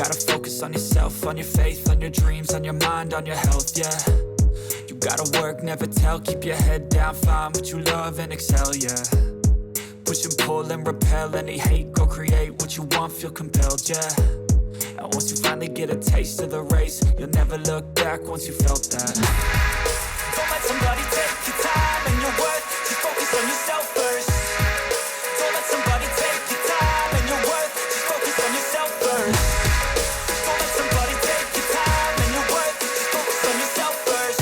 gotta focus on yourself, on your faith, on your dreams, on your mind, on your health, yeah. You gotta work, never tell, keep your head down, find what you love and excel, yeah. Push and pull and repel any hate, go create what you want, feel compelled, yeah. And once you finally get a taste of the race, you'll never look back once you felt that. Don't let somebody take your time and your worth, just focus on yourself first. Don't let somebody take your time and your worth, just focus on yourself first. Don't let somebody take your time and your worth, just focus on yourself first.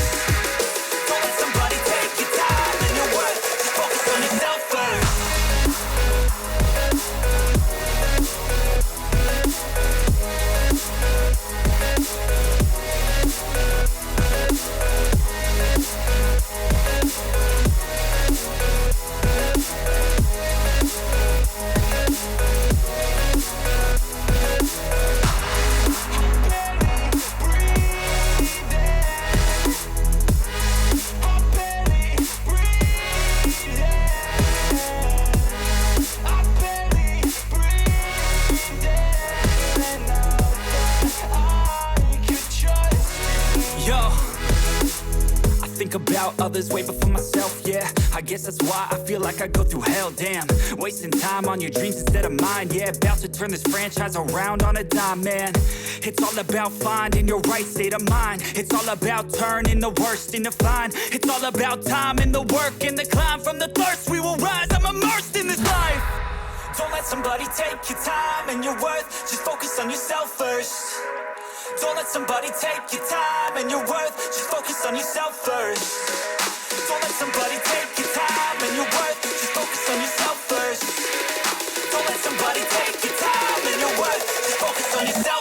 Don't let somebody take your time and your worth, just focus on yourself first. About others way before myself, yeah. I guess that's why I feel like I go through hell, damn. Wasting time on your dreams instead of mine, yeah. About to turn this franchise around on a dime, man. It's all about finding your right state of mind. It's all about turning the worst into fine. It's all about time and the work and the climb. From the thirst we will rise, I'm immersed in this life. Don't let somebody take your time and your worth, just focus on yourself first. Don't let somebody take your time and your worth, just focus on yourself first. Don't let somebody take your time and your worth, just focus on yourself first. Don't let somebody take your time and your worth, just focus on yourself.